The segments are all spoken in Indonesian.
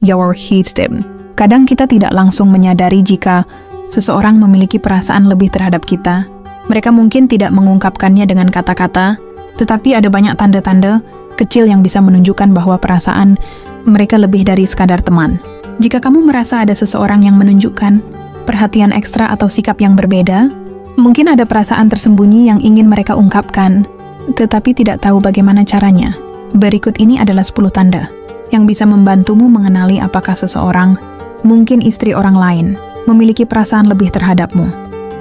your hidden. Kadang kita tidak langsung menyadari jika seseorang memiliki perasaan lebih terhadap kita. Mereka mungkin tidak mengungkapkannya dengan kata-kata, tetapi ada banyak tanda-tanda kecil yang bisa menunjukkan bahwa perasaan mereka lebih dari sekadar teman. Jika kamu merasa ada seseorang yang menunjukkan perhatian ekstra atau sikap yang berbeda, mungkin ada perasaan tersembunyi yang ingin mereka ungkapkan, tetapi tidak tahu bagaimana caranya. Berikut ini adalah 10 tanda yang bisa membantumu mengenali apakah seseorang, mungkin istri orang lain, memiliki perasaan lebih terhadapmu.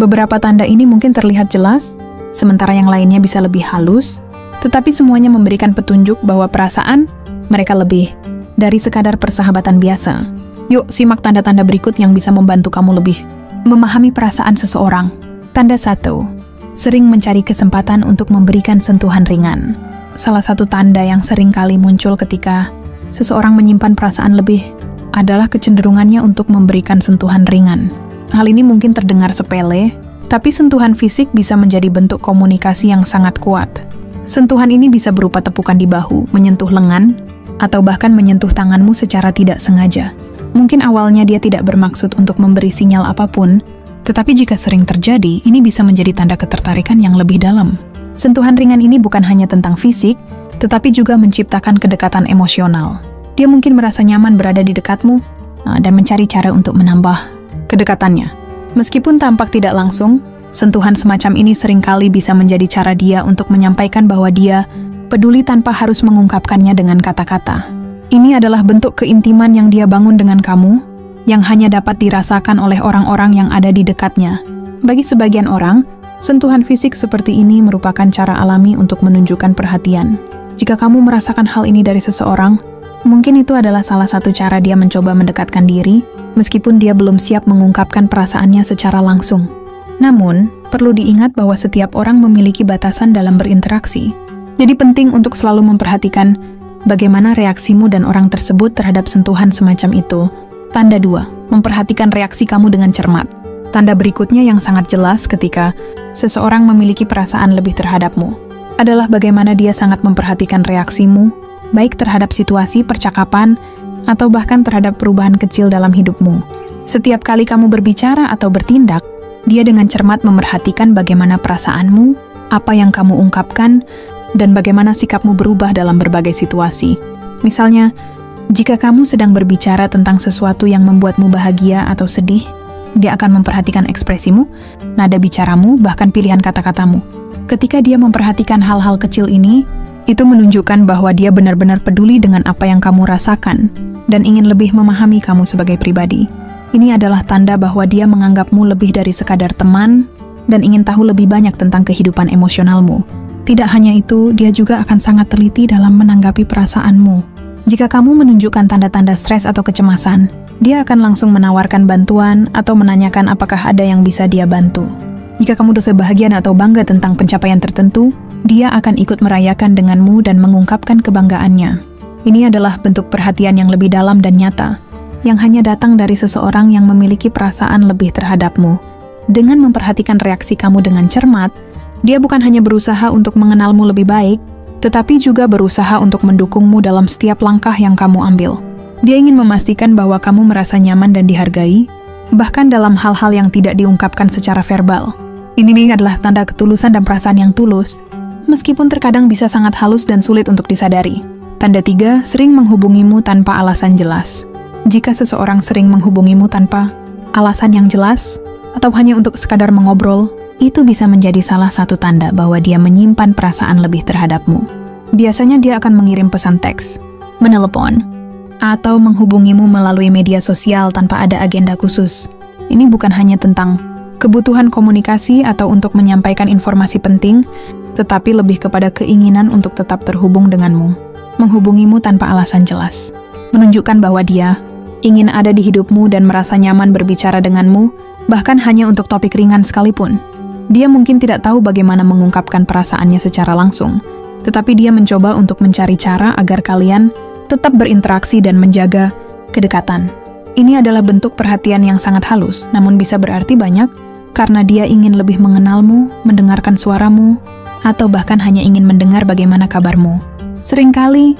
Beberapa tanda ini mungkin terlihat jelas, sementara yang lainnya bisa lebih halus, tetapi semuanya memberikan petunjuk bahwa perasaan mereka lebih dari sekadar persahabatan biasa. Yuk, simak tanda-tanda berikut yang bisa membantu kamu lebih memahami perasaan seseorang. Tanda 1. Sering mencari kesempatan untuk memberikan sentuhan ringan. Salah satu tanda yang sering kali muncul ketika seseorang menyimpan perasaan lebih adalah kecenderungannya untuk memberikan sentuhan ringan. Hal ini mungkin terdengar sepele, tapi sentuhan fisik bisa menjadi bentuk komunikasi yang sangat kuat. Sentuhan ini bisa berupa tepukan di bahu, menyentuh lengan, atau bahkan menyentuh tanganmu secara tidak sengaja. Mungkin awalnya dia tidak bermaksud untuk memberi sinyal apapun, tetapi jika sering terjadi, ini bisa menjadi tanda ketertarikan yang lebih dalam. Sentuhan ringan ini bukan hanya tentang fisik, tetapi juga menciptakan kedekatan emosional. Dia mungkin merasa nyaman berada di dekatmu dan mencari cara untuk menambah kedekatannya. Meskipun tampak tidak langsung, sentuhan semacam ini seringkali bisa menjadi cara dia untuk menyampaikan bahwa dia peduli tanpa harus mengungkapkannya dengan kata-kata. Ini adalah bentuk keintiman yang dia bangun dengan kamu, yang hanya dapat dirasakan oleh orang-orang yang ada di dekatnya. Bagi sebagian orang, sentuhan fisik seperti ini merupakan cara alami untuk menunjukkan perhatian. Jika kamu merasakan hal ini dari seseorang, mungkin itu adalah salah satu cara dia mencoba mendekatkan diri, meskipun dia belum siap mengungkapkan perasaannya secara langsung. Namun, perlu diingat bahwa setiap orang memiliki batasan dalam berinteraksi. Jadi penting untuk selalu memperhatikan bagaimana reaksimu dan orang tersebut terhadap sentuhan semacam itu. Tanda 2. Memperhatikan reaksi kamu dengan cermat. Tanda berikutnya yang sangat jelas ketika seseorang memiliki perasaan lebih terhadapmu adalah bagaimana dia sangat memperhatikan reaksimu, baik terhadap situasi, percakapan, atau bahkan terhadap perubahan kecil dalam hidupmu. Setiap kali kamu berbicara atau bertindak, dia dengan cermat memerhatikan bagaimana perasaanmu, apa yang kamu ungkapkan, dan bagaimana sikapmu berubah dalam berbagai situasi. Misalnya, jika kamu sedang berbicara tentang sesuatu yang membuatmu bahagia atau sedih, dia akan memperhatikan ekspresimu, nada bicaramu, bahkan pilihan kata-katamu. Ketika dia memperhatikan hal-hal kecil ini, itu menunjukkan bahwa dia benar-benar peduli dengan apa yang kamu rasakan dan ingin lebih memahami kamu sebagai pribadi. Ini adalah tanda bahwa dia menganggapmu lebih dari sekadar teman dan ingin tahu lebih banyak tentang kehidupan emosionalmu. Tidak hanya itu, dia juga akan sangat teliti dalam menanggapi perasaanmu. Jika kamu menunjukkan tanda-tanda stres atau kecemasan, dia akan langsung menawarkan bantuan atau menanyakan apakah ada yang bisa dia bantu. Jika kamu dosa bahagia atau bangga tentang pencapaian tertentu, dia akan ikut merayakan denganmu dan mengungkapkan kebanggaannya. Ini adalah bentuk perhatian yang lebih dalam dan nyata, yang hanya datang dari seseorang yang memiliki perasaan lebih terhadapmu. Dengan memperhatikan reaksi kamu dengan cermat, dia bukan hanya berusaha untuk mengenalmu lebih baik, tetapi juga berusaha untuk mendukungmu dalam setiap langkah yang kamu ambil. Dia ingin memastikan bahwa kamu merasa nyaman dan dihargai, bahkan dalam hal-hal yang tidak diungkapkan secara verbal. Ini adalah tanda ketulusan dan perasaan yang tulus, meskipun terkadang bisa sangat halus dan sulit untuk disadari. Tanda 3, sering menghubungimu tanpa alasan jelas. Jika seseorang sering menghubungimu tanpa alasan yang jelas, atau hanya untuk sekadar mengobrol, itu bisa menjadi salah satu tanda bahwa dia menyimpan perasaan lebih terhadapmu. Biasanya dia akan mengirim pesan teks, menelepon, atau menghubungimu melalui media sosial tanpa ada agenda khusus. Ini bukan hanya tentang kebutuhan komunikasi atau untuk menyampaikan informasi penting, tetapi lebih kepada keinginan untuk tetap terhubung denganmu. Menghubungimu tanpa alasan jelas, menunjukkan bahwa dia ingin ada di hidupmu dan merasa nyaman berbicara denganmu, bahkan hanya untuk topik ringan sekalipun. Dia mungkin tidak tahu bagaimana mengungkapkan perasaannya secara langsung, tetapi dia mencoba untuk mencari cara agar kalian tetap berinteraksi dan menjaga kedekatan. Ini adalah bentuk perhatian yang sangat halus, namun bisa berarti banyak, karena dia ingin lebih mengenalmu, mendengarkan suaramu, atau bahkan hanya ingin mendengar bagaimana kabarmu. Seringkali,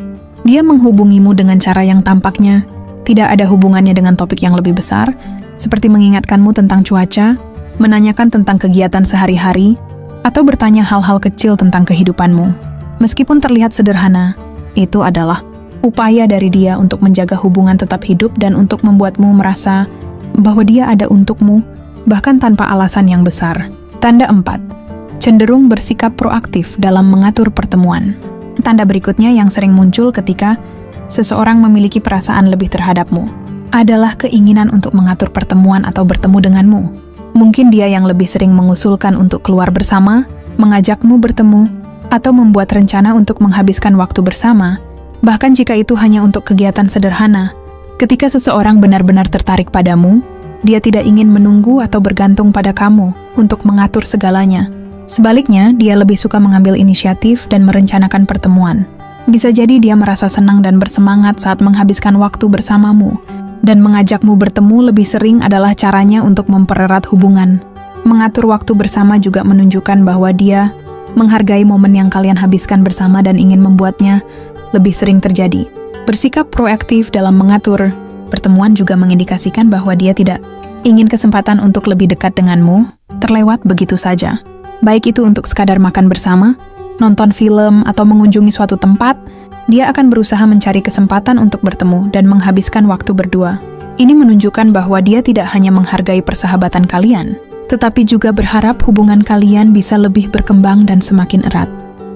dia menghubungimu dengan cara yang tampaknya tidak ada hubungannya dengan topik yang lebih besar, seperti mengingatkanmu tentang cuaca, menanyakan tentang kegiatan sehari-hari, atau bertanya hal-hal kecil tentang kehidupanmu. Meskipun terlihat sederhana, itu adalah upaya dari dia untuk menjaga hubungan tetap hidup dan untuk membuatmu merasa bahwa dia ada untukmu, bahkan tanpa alasan yang besar. Tanda 4. Cenderung bersikap proaktif dalam mengatur pertemuan. Tanda berikutnya yang sering muncul ketika seseorang memiliki perasaan lebih terhadapmu adalah keinginan untuk mengatur pertemuan atau bertemu denganmu. Mungkin dia yang lebih sering mengusulkan untuk keluar bersama, mengajakmu bertemu, atau membuat rencana untuk menghabiskan waktu bersama, bahkan jika itu hanya untuk kegiatan sederhana. Ketika seseorang benar-benar tertarik padamu, dia tidak ingin menunggu atau bergantung pada kamu untuk mengatur segalanya. Sebaliknya, dia lebih suka mengambil inisiatif dan merencanakan pertemuan. Bisa jadi dia merasa senang dan bersemangat saat menghabiskan waktu bersamamu, dan mengajakmu bertemu lebih sering adalah caranya untuk mempererat hubungan. Mengatur waktu bersama juga menunjukkan bahwa dia menghargai momen yang kalian habiskan bersama dan ingin membuatnya lebih sering terjadi. Bersikap proaktif dalam mengatur pertemuan juga mengindikasikan bahwa dia tidak ingin kesempatan untuk lebih dekat denganmu terlewat begitu saja. Baik itu untuk sekadar makan bersama, nonton film, atau mengunjungi suatu tempat, dia akan berusaha mencari kesempatan untuk bertemu dan menghabiskan waktu berdua. Ini menunjukkan bahwa dia tidak hanya menghargai persahabatan kalian, tetapi juga berharap hubungan kalian bisa lebih berkembang dan semakin erat.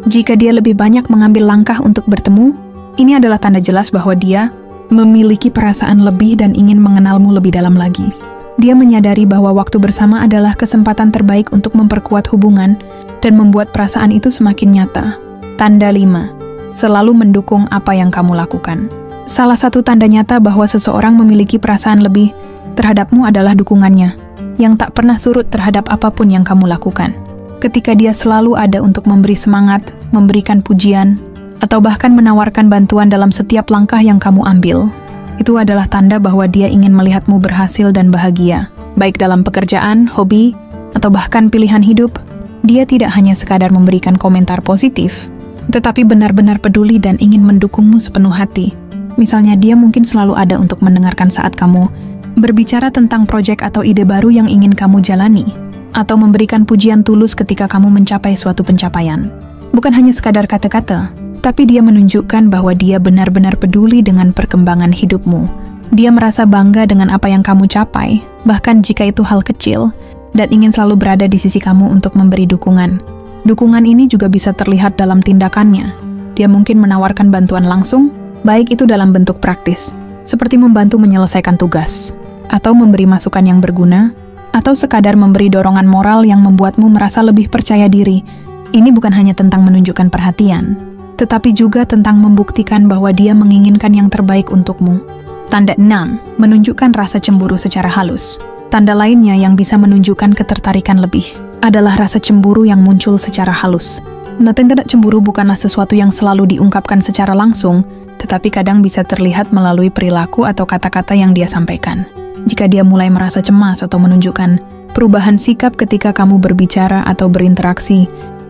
Jika dia lebih banyak mengambil langkah untuk bertemu, ini adalah tanda jelas bahwa dia memiliki perasaan lebih dan ingin mengenalmu lebih dalam lagi. Dia menyadari bahwa waktu bersama adalah kesempatan terbaik untuk memperkuat hubungan dan membuat perasaan itu semakin nyata. Tanda 5. Selalu mendukung apa yang kamu lakukan. Salah satu tanda nyata bahwa seseorang memiliki perasaan lebih terhadapmu adalah dukungannya, yang tak pernah surut terhadap apapun yang kamu lakukan. Ketika dia selalu ada untuk memberi semangat, memberikan pujian, atau bahkan menawarkan bantuan dalam setiap langkah yang kamu ambil, itu adalah tanda bahwa dia ingin melihatmu berhasil dan bahagia. Baik dalam pekerjaan, hobi, atau bahkan pilihan hidup, dia tidak hanya sekadar memberikan komentar positif, tetapi benar-benar peduli dan ingin mendukungmu sepenuh hati. Misalnya, dia mungkin selalu ada untuk mendengarkan saat kamu berbicara tentang proyek atau ide baru yang ingin kamu jalani, atau memberikan pujian tulus ketika kamu mencapai suatu pencapaian. Bukan hanya sekadar kata-kata, tapi dia menunjukkan bahwa dia benar-benar peduli dengan perkembangan hidupmu. Dia merasa bangga dengan apa yang kamu capai, bahkan jika itu hal kecil, dan ingin selalu berada di sisi kamu untuk memberi dukungan. Dukungan ini juga bisa terlihat dalam tindakannya. Dia mungkin menawarkan bantuan langsung, baik itu dalam bentuk praktis, seperti membantu menyelesaikan tugas, atau memberi masukan yang berguna, atau sekadar memberi dorongan moral yang membuatmu merasa lebih percaya diri. Ini bukan hanya tentang menunjukkan perhatian, tetapi juga tentang membuktikan bahwa dia menginginkan yang terbaik untukmu. Tanda 6. Menunjukkan rasa cemburu secara halus. Tanda lainnya yang bisa menunjukkan ketertarikan lebih adalah rasa cemburu yang muncul secara halus. Tanda cemburu bukanlah sesuatu yang selalu diungkapkan secara langsung, tetapi kadang bisa terlihat melalui perilaku atau kata-kata yang dia sampaikan. Jika dia mulai merasa cemas atau menunjukkan perubahan sikap ketika kamu berbicara atau berinteraksi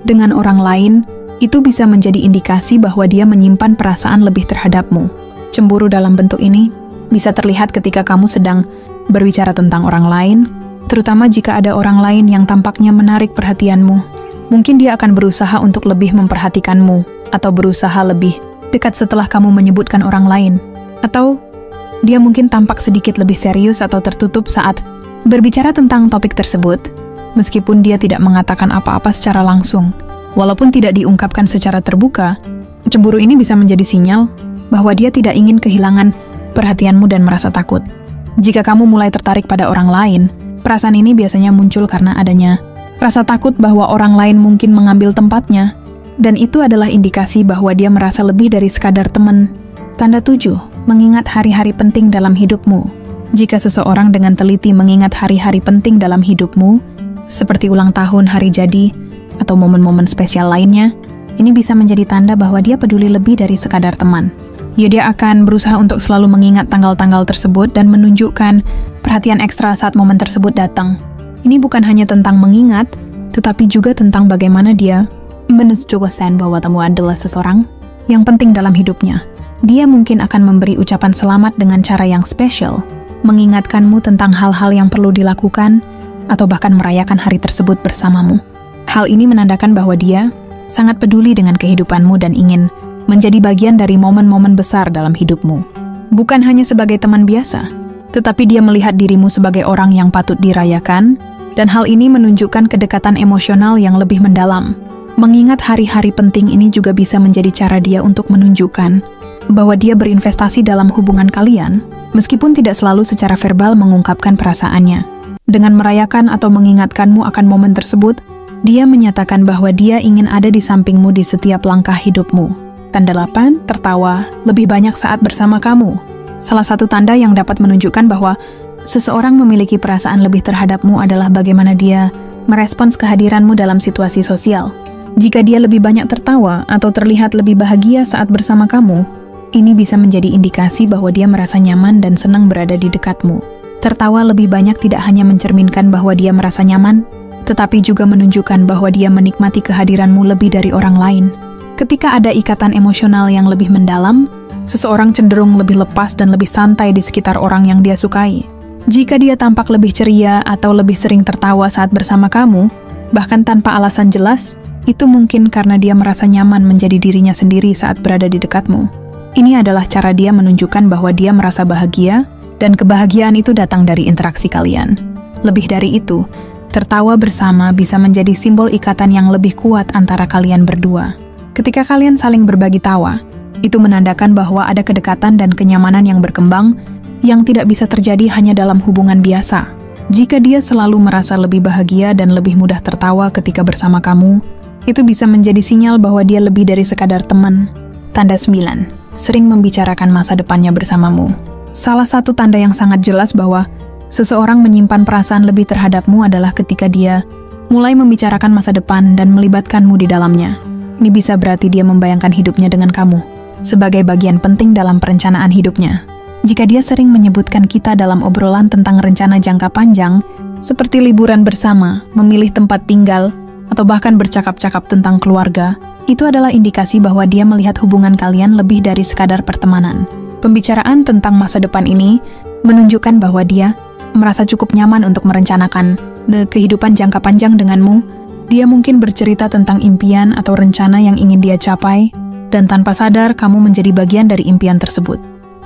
dengan orang lain, itu bisa menjadi indikasi bahwa dia menyimpan perasaan lebih terhadapmu. Cemburu dalam bentuk ini bisa terlihat ketika kamu sedang berbicara tentang orang lain, terutama jika ada orang lain yang tampaknya menarik perhatianmu. Mungkin dia akan berusaha untuk lebih memperhatikanmu, atau berusaha lebih dekat setelah kamu menyebutkan orang lain. Atau, dia mungkin tampak sedikit lebih serius atau tertutup saat berbicara tentang topik tersebut, meskipun dia tidak mengatakan apa-apa secara langsung. Walaupun tidak diungkapkan secara terbuka, cemburu ini bisa menjadi sinyal bahwa dia tidak ingin kehilangan perhatianmu dan merasa takut. Jika kamu mulai tertarik pada orang lain, perasaan ini biasanya muncul karena adanya rasa takut bahwa orang lain mungkin mengambil tempatnya, dan itu adalah indikasi bahwa dia merasa lebih dari sekadar teman. Tanda 7. Mengingat hari-hari penting dalam hidupmu. Jika seseorang dengan teliti mengingat hari-hari penting dalam hidupmu, seperti ulang tahun, hari jadi, atau momen-momen spesial lainnya, ini bisa menjadi tanda bahwa dia peduli lebih dari sekadar teman. Dia akan berusaha untuk selalu mengingat tanggal-tanggal tersebut dan menunjukkan perhatian ekstra saat momen tersebut datang. Ini bukan hanya tentang mengingat, tetapi juga tentang bagaimana dia menunjukkan bahwa kamu adalah seseorang yang penting dalam hidupnya. Dia mungkin akan memberi ucapan selamat dengan cara yang spesial, mengingatkanmu tentang hal-hal yang perlu dilakukan, atau bahkan merayakan hari tersebut bersamamu. Hal ini menandakan bahwa dia sangat peduli dengan kehidupanmu dan ingin menjadi bagian dari momen-momen besar dalam hidupmu. Bukan hanya sebagai teman biasa, tetapi dia melihat dirimu sebagai orang yang patut dirayakan, dan hal ini menunjukkan kedekatan emosional yang lebih mendalam. Mengingat hari-hari penting ini juga bisa menjadi cara dia untuk menunjukkan bahwa dia berinvestasi dalam hubungan kalian, meskipun tidak selalu secara verbal mengungkapkan perasaannya. Dengan merayakan atau mengingatkanmu akan momen tersebut, dia menyatakan bahwa dia ingin ada di sampingmu di setiap langkah hidupmu. Tanda 8, tertawa lebih banyak saat bersama kamu. Salah satu tanda yang dapat menunjukkan bahwa seseorang memiliki perasaan lebih terhadapmu adalah bagaimana dia merespons kehadiranmu dalam situasi sosial. Jika dia lebih banyak tertawa atau terlihat lebih bahagia saat bersama kamu, ini bisa menjadi indikasi bahwa dia merasa nyaman dan senang berada di dekatmu. Tertawa lebih banyak tidak hanya mencerminkan bahwa dia merasa nyaman, tetapi juga menunjukkan bahwa dia menikmati kehadiranmu lebih dari orang lain. Ketika ada ikatan emosional yang lebih mendalam, seseorang cenderung lebih lepas dan lebih santai di sekitar orang yang dia sukai. Jika dia tampak lebih ceria atau lebih sering tertawa saat bersama kamu, bahkan tanpa alasan jelas, itu mungkin karena dia merasa nyaman menjadi dirinya sendiri saat berada di dekatmu. Ini adalah cara dia menunjukkan bahwa dia merasa bahagia, dan kebahagiaan itu datang dari interaksi kalian. Lebih dari itu, tertawa bersama bisa menjadi simbol ikatan yang lebih kuat antara kalian berdua. Ketika kalian saling berbagi tawa, itu menandakan bahwa ada kedekatan dan kenyamanan yang berkembang yang tidak bisa terjadi hanya dalam hubungan biasa. Jika dia selalu merasa lebih bahagia dan lebih mudah tertawa ketika bersama kamu, itu bisa menjadi sinyal bahwa dia lebih dari sekadar teman. Tanda 9, sering membicarakan masa depannya bersamamu. Salah satu tanda yang sangat jelas bahwa seseorang menyimpan perasaan lebih terhadapmu adalah ketika dia mulai membicarakan masa depan dan melibatkanmu di dalamnya. Ini bisa berarti dia membayangkan hidupnya dengan kamu sebagai bagian penting dalam perencanaan hidupnya. Jika dia sering menyebutkan kita dalam obrolan tentang rencana jangka panjang, seperti liburan bersama, memilih tempat tinggal, atau bahkan bercakap-cakap tentang keluarga, itu adalah indikasi bahwa dia melihat hubungan kalian lebih dari sekadar pertemanan. Pembicaraan tentang masa depan ini menunjukkan bahwa dia merasa cukup nyaman untuk merencanakan kehidupan jangka panjang denganmu. Dia mungkin bercerita tentang impian atau rencana yang ingin dia capai, dan tanpa sadar kamu menjadi bagian dari impian tersebut.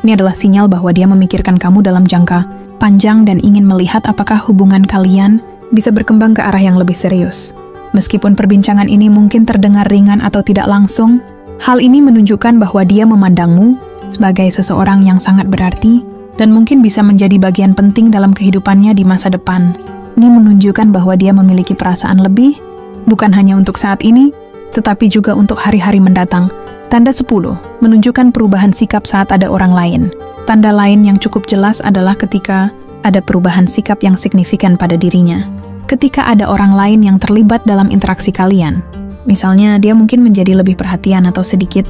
Ini adalah sinyal bahwa dia memikirkan kamu dalam jangka panjang dan ingin melihat apakah hubungan kalian bisa berkembang ke arah yang lebih serius. Meskipun perbincangan ini mungkin terdengar ringan atau tidak langsung, hal ini menunjukkan bahwa dia memandangmu sebagai seseorang yang sangat berarti dan mungkin bisa menjadi bagian penting dalam kehidupannya di masa depan. Ini menunjukkan bahwa dia memiliki perasaan lebih, bukan hanya untuk saat ini, tetapi juga untuk hari-hari mendatang. Tanda 10, menunjukkan perubahan sikap saat ada orang lain. Tanda lain yang cukup jelas adalah ketika ada perubahan sikap yang signifikan pada dirinya. Ketika ada orang lain yang terlibat dalam interaksi kalian, misalnya dia mungkin menjadi lebih perhatian atau sedikit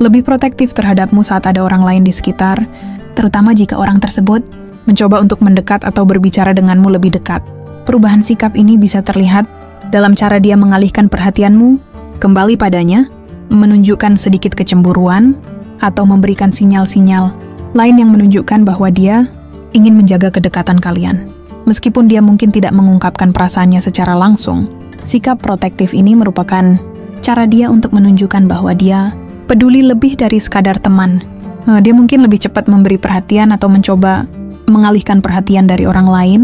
lebih protektif terhadapmu saat ada orang lain di sekitar, terutama jika orang tersebut mencoba untuk mendekat atau berbicara denganmu lebih dekat. Perubahan sikap ini bisa terlihat dalam cara dia mengalihkan perhatianmu kembali padanya, menunjukkan sedikit kecemburuan, atau memberikan sinyal-sinyal lain yang menunjukkan bahwa dia ingin menjaga kedekatan kalian. Meskipun dia mungkin tidak mengungkapkan perasaannya secara langsung, sikap protektif ini merupakan cara dia untuk menunjukkan bahwa dia peduli lebih dari sekadar teman. Dia mungkin lebih cepat memberi perhatian atau mencoba mengalihkan perhatian dari orang lain,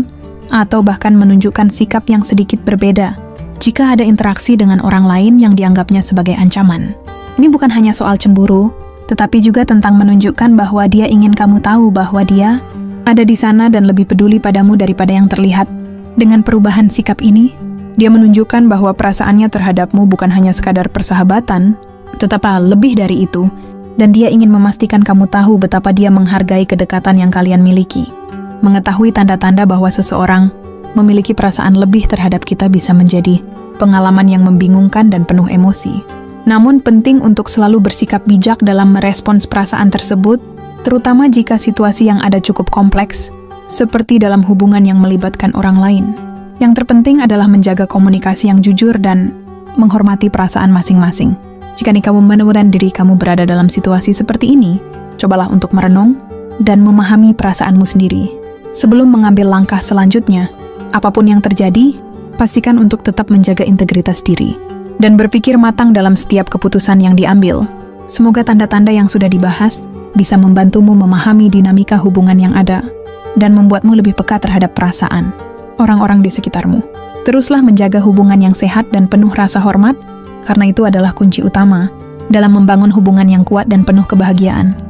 atau bahkan menunjukkan sikap yang sedikit berbeda jika ada interaksi dengan orang lain yang dianggapnya sebagai ancaman. Ini bukan hanya soal cemburu, tetapi juga tentang menunjukkan bahwa dia ingin kamu tahu bahwa dia ada di sana dan lebih peduli padamu daripada yang terlihat. Dengan perubahan sikap ini, dia menunjukkan bahwa perasaannya terhadapmu bukan hanya sekadar persahabatan, tetapi lebih dari itu, dan dia ingin memastikan kamu tahu betapa dia menghargai kedekatan yang kalian miliki. Mengetahui tanda-tanda bahwa seseorang memiliki perasaan lebih terhadap kita bisa menjadi pengalaman yang membingungkan dan penuh emosi. Namun penting untuk selalu bersikap bijak dalam merespons perasaan tersebut, terutama jika situasi yang ada cukup kompleks, seperti dalam hubungan yang melibatkan orang lain. Yang terpenting adalah menjaga komunikasi yang jujur dan menghormati perasaan masing-masing. Jika kamu menemukan diri kamu berada dalam situasi seperti ini, cobalah untuk merenung dan memahami perasaanmu sendiri. Sebelum mengambil langkah selanjutnya, apapun yang terjadi, pastikan untuk tetap menjaga integritas diri dan berpikir matang dalam setiap keputusan yang diambil. Semoga tanda-tanda yang sudah dibahas bisa membantumu memahami dinamika hubungan yang ada dan membuatmu lebih peka terhadap perasaan orang-orang di sekitarmu. Teruslah menjaga hubungan yang sehat dan penuh rasa hormat, karena itu adalah kunci utama dalam membangun hubungan yang kuat dan penuh kebahagiaan.